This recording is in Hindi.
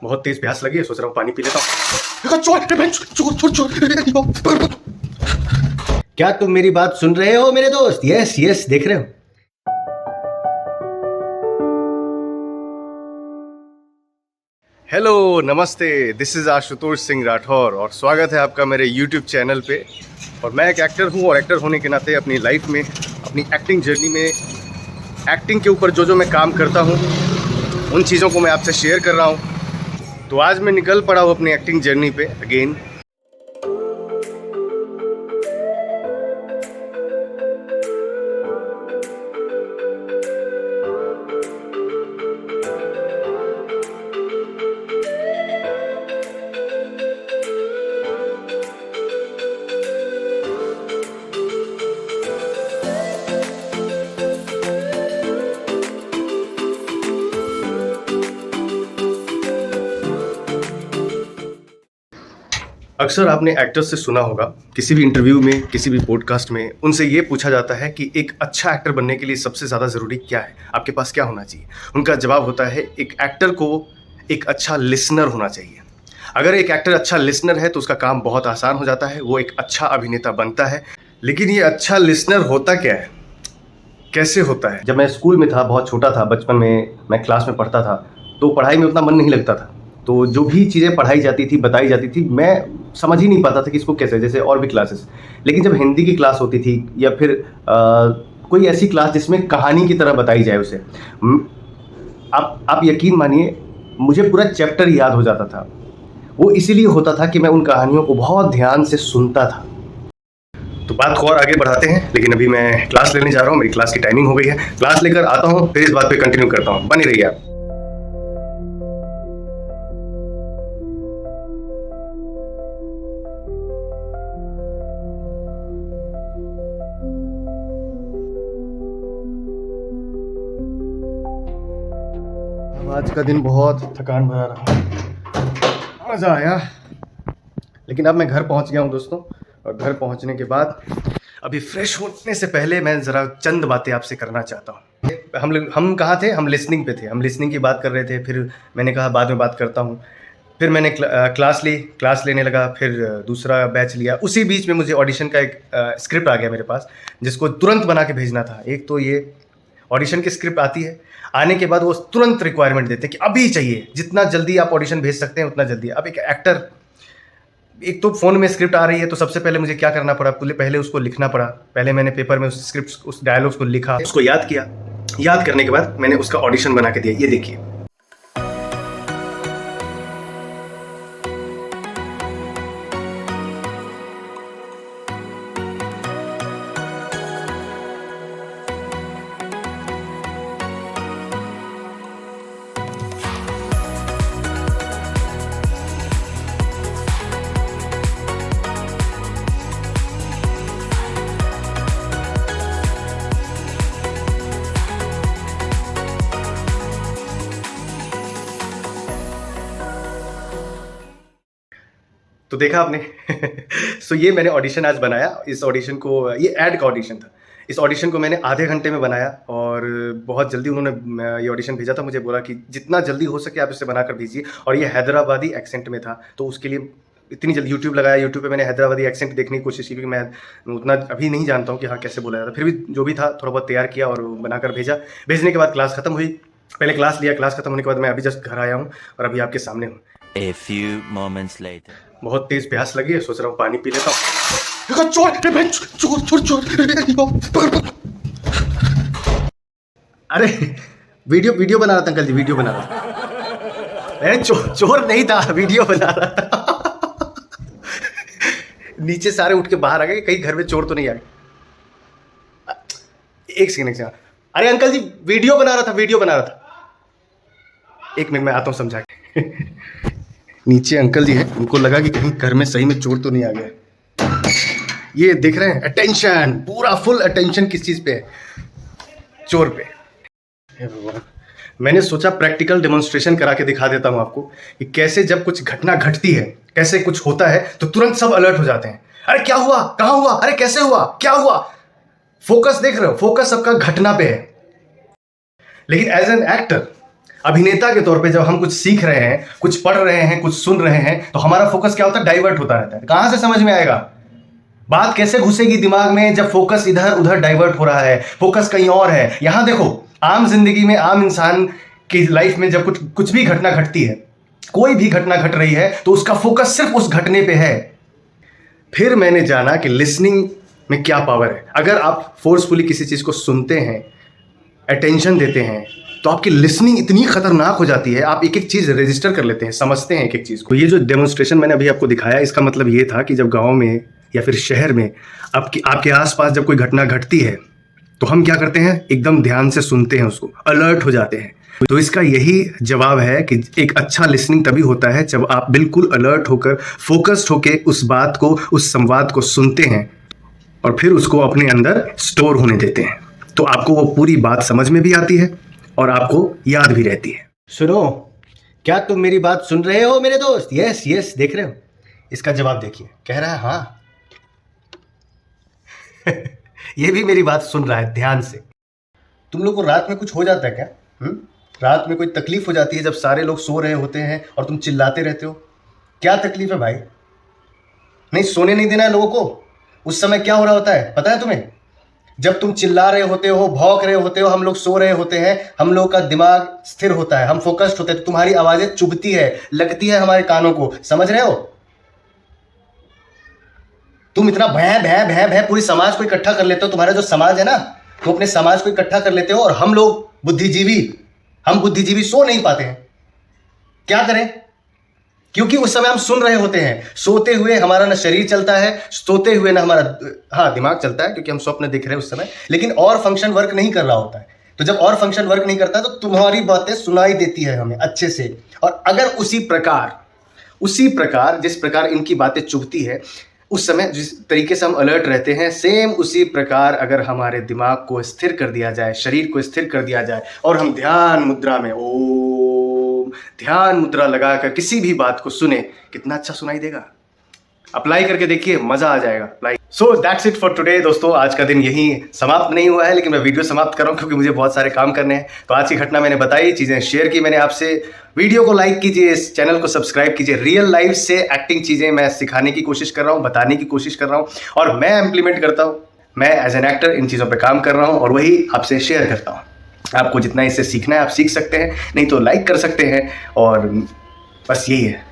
बहुत तेज प्यास लगी है, सोच रहा हूँ पानी पी लेता हूँ। चोर। क्या तुम मेरी बात सुन रहे हो मेरे दोस्त? यस यस, देख रहे हो। हेलो, नमस्ते, दिस इज आशुतोष सिंह राठौर और स्वागत है आपका मेरे यूट्यूब चैनल पे। और मैं एक एक्टर हूँ और एक्टर होने के नाते अपनी लाइफ में, अपनी एक्टिंग जर्नी में, एक्टिंग के ऊपर जो मैं काम करता हूँ उन चीज़ों को मैं आपसे शेयर कर रहा हूँ। तो आज मैं निकल पड़ा हूँ अपनी एक्टिंग जर्नी पे अगेन। अक्सर आपने एक्टर्स से सुना होगा, किसी भी इंटरव्यू में, किसी भी पॉडकास्ट में उनसे ये पूछा जाता है कि एक अच्छा एक्टर बनने के लिए सबसे ज़्यादा ज़रूरी क्या है, आपके पास क्या होना चाहिए। उनका जवाब होता है, एक एक्टर को एक अच्छा लिसनर होना चाहिए। अगर एक एक्टर अच्छा लिसनर है तो उसका काम बहुत आसान हो जाता है, वो एक अच्छा अभिनेता बनता है। लेकिन ये अच्छा लिसनर होता क्या है, कैसे होता है? जब मैं स्कूल में था, बहुत छोटा था, बचपन में मैं क्लास में पढ़ता था, तो पढ़ाई में उतना मन नहीं लगता था। तो जो भी चीज़ें पढ़ाई जाती थी, बताई जाती थी, मैं समझ ही नहीं पाता था कि इसको कैसे, जैसे और भी क्लासेस। लेकिन जब हिंदी की क्लास होती थी या फिर कोई ऐसी क्लास जिसमें कहानी की तरह बताई जाए उसे, आप यकीन मानिए, मुझे पूरा चैप्टर याद हो जाता था। वो इसीलिए होता था कि मैं उन कहानियों को बहुत ध्यान से सुनता था। तो बात को और आगे बढ़ाते हैं, लेकिन अभी मैं क्लास लेने जा रहा हूँ, मेरी क्लास की टाइमिंग हो गई है। क्लास लेकर आता हूँ, फिर इस बात पे कंटिन्यू करता हूँ। बने रहिए आप। आज का दिन बहुत थकान भरा रहा, मज़ा आया, लेकिन अब मैं घर पहुंच गया हूं दोस्तों। और घर पहुंचने के बाद अभी फ्रेश होने से पहले मैं ज़रा चंद बातें आपसे करना चाहता हूं। हम कहाँ थे? हम लिसनिंग पे थे, हम लिसनिंग की बात कर रहे थे। फिर मैंने कहा बाद में बात करता हूँ। फिर मैंने क्लास लेने लगा, फिर दूसरा बैच लिया। उसी बीच में मुझे ऑडिशन का एक स्क्रिप्ट आ गया मेरे पास, जिसको तुरंत बना के भेजना था। एक तो ये ऑडिशन की स्क्रिप्ट आती है, आने के बाद वो तुरंत रिक्वायरमेंट देते हैं कि अभी चाहिए, जितना जल्दी आप ऑडिशन भेज सकते हैं उतना जल्दी। अब एक एक्टर, एक तो फ़ोन में स्क्रिप्ट आ रही है, तो सबसे पहले मुझे क्या करना पड़ा, पहले उसको लिखना पड़ा। पहले मैंने पेपर में उस स्क्रिप्ट, उस डायलॉग्स को लिखा, उसको याद किया। याद करने के बाद मैंने उसका ऑडिशन बना के दिया। ये देखिए। तो देखा आपने। सो ये मैंने ऑडिशन आज बनाया। इस ऑडिशन को, ये ऐड का ऑडिशन था, इस ऑडिशन को मैंने आधे घंटे में बनाया। और बहुत जल्दी उन्होंने ये ऑडिशन भेजा था। मुझे बोला कि जितना जल्दी हो सके आप इसे बनाकर भेजिए। और ये हैदराबादी एक्सेंट में था, तो उसके लिए इतनी जल्दी यूट्यूब लगाया। यूट्यूब पे मैंने हैदराबादी एक्सेंट देखने की कोशिश की, क्योंकि मैं उतना अभी नहीं जानता हूँ कि हाँ कैसे बोला जाता। फिर भी जो भी था थोड़ा बहुत तैयार किया और बनाकर भेजा। भेजने के बाद क्लास खत्म हुई। पहले क्लास लिया, क्लास खत्म होने के बाद मैं अभी जस्ट घर आया हूँ और अभी आपके सामने हूँ। A few moments later. बहुत तेज प्यास लगी है, सोच रहा हूँ पानी पी लेता हूँ। चोर चोर चोर। अरे वीडियो बना रहा था अंकल जी, वीडियो बना रहा था। अरे चोर नहीं था, वीडियो बना रहा था। नीचे सारे उठ के बाहर आ गए, कहीं घर में चोर तो नहीं आ गए। एक सेकंड। अरे अंकल जी, वीडियो बना रहा था। एक मिनट में आता हूँ समझा के। नीचे अंकल जी हैं, उनको लगा कि कहीं घर में सही में चोर तो नहीं आ गया। ये देख रहे हैं, अटेंशन, पूरा फुल अटेंशन किस चीज़ पे है? चोर पे। हे भगवान, मैंने सोचा प्रैक्टिकल डेमोन्स्ट्रेशन करा के दिखा देता हूँ आपको कि कैसे जब कुछ घटना घटती है, कैसे कुछ होता है तो तुरंत सब अलर्ट हो जाते हैं। अरे क्या हुआ, कहाँ हुआ, अरे कैसे हुआ, क्या हुआ। फोकस देख रहे हो, फोकस सबका घटना पे है। लेकिन एज एन एक्टर अभिनेता के तौर पे जब हम कुछ सीख रहे हैं, कुछ पढ़ रहे हैं, कुछ सुन रहे हैं, तो हमारा फोकस क्या होता है? डाइवर्ट होता रहता है। कहां से समझ में आएगा? बात कैसे घुसेगी दिमाग में जब फोकस इधर उधर डाइवर्ट हो रहा है, फोकस कहीं और है। यहां देखो, आम जिंदगी में, आम इंसान की लाइफ में जब कुछ भी घटना घटती है, कोई भी घटना घट रही है, तो उसका फोकस सिर्फ उस घटने पे है। फिर मैंने जाना कि लिसनिंग में क्या पावर है। अगर आप फोर्सफुली किसी चीज को सुनते हैं, अटेंशन देते हैं, तो आपकी लिसनिंग इतनी खतरनाक हो जाती है, आप एक एक चीज रजिस्टर कर लेते हैं, समझते हैं एक एक चीज को। ये जो डेमोन्स्ट्रेशन मैंने अभी आपको दिखाया, इसका मतलब ये था कि जब गांव में या फिर शहर में आपके आसपास जब कोई घटना घटती है, तो हम क्या करते हैं? एकदम ध्यान से सुनते हैं, उसको अलर्ट हो जाते हैं। तो इसका यही जवाब है कि एक अच्छा लिसनिंग तभी होता है जब आप बिल्कुल अलर्ट होकर, फोकस्ड होकर उस बात को, उस संवाद को सुनते हैं और फिर उसको अपने अंदर स्टोर होने देते हैं। तो आपको वो पूरी बात समझ में भी आती है और आपको याद भी रहती है। सुनो, क्या तुम मेरी बात सुन रहे हो मेरे दोस्त? यस यस, देख रहे हो? इसका जवाब देखिए, कह रहा है हाँ। ये भी मेरी बात सुन रहा है ध्यान से। तुम लोग को रात में कुछ हो जाता है क्या? रात में कोई तकलीफ हो जाती है जब सारे लोग सो रहे होते हैं और तुम चिल्लाते रहते हो? क्या तकलीफ है भाई? नहीं, सोने नहीं देना है लोगों को। उस समय क्या हो रहा होता है पता है तुम्हें? जब तुम चिल्ला रहे होते हो, भौंक रहे होते हो, हम लोग सो रहे होते हैं, हम लोग का दिमाग स्थिर होता है, हम फोकस्ड होते हैं, तो तुम्हारी आवाजें चुभती है, लगती है हमारे कानों को। समझ रहे हो? तुम इतना भय भय भय भय पूरी समाज को इकट्ठा कर लेते हो। तुम्हारा जो समाज है ना, तुम अपने समाज को इकट्ठा कर लेते हो, और हम लोग बुद्धिजीवी सो नहीं पाते हैं। क्या करें? क्योंकि उस समय हम सुन रहे होते हैं। सोते हुए हमारा ना शरीर चलता है, सोते हुए ना हमारा दिमाग चलता है, क्योंकि हम स्वप्न देख रहे हैं उस समय, लेकिन और फंक्शन वर्क नहीं कर रहा होता है। तो जब और फंक्शन वर्क नहीं करता, तो तुम्हारी बातें सुनाई देती है हमें अच्छे से। और अगर उसी प्रकार जिस प्रकार इनकी बातें चुभती है, उस समय जिस तरीके से हम अलर्ट रहते हैं, सेम उसी प्रकार अगर हमारे दिमाग को स्थिर कर दिया जाए, शरीर को स्थिर कर दिया जाए, और हम ध्यान मुद्रा में ध्यान मुद्रा लगाकर किसी भी बात को सुने, कितना अच्छा सुनाई देगा। अप्लाई करके देखिए, मजा आ जाएगा। Apply. So that's it for today दोस्तों। आज का दिन यही समाप्त नहीं हुआ है, लेकिन मैं वीडियो समाप्त कर रहा हूँ क्योंकि मुझे बहुत सारे काम करने हैं। तो आज की घटना मैंने बताई, चीजें शेयर की मैंने आपसे। वीडियो को लाइक कीजिए, इस चैनल को सब्सक्राइब कीजिए। रियल लाइफ से एक्टिंग चीजें मैं सिखाने की कोशिश कर रहा हूँ, बताने की कोशिश कर रहा हूँ, और मैं इंप्लीमेंट करता हूँ। मैं एज एन एक्टर इन चीज़ों पे काम कर रहा हूँ और वही आपसे शेयर करता हूँ। आपको जितना इससे सीखना है आप सीख सकते हैं, नहीं तो लाइक कर सकते हैं, और बस यही है।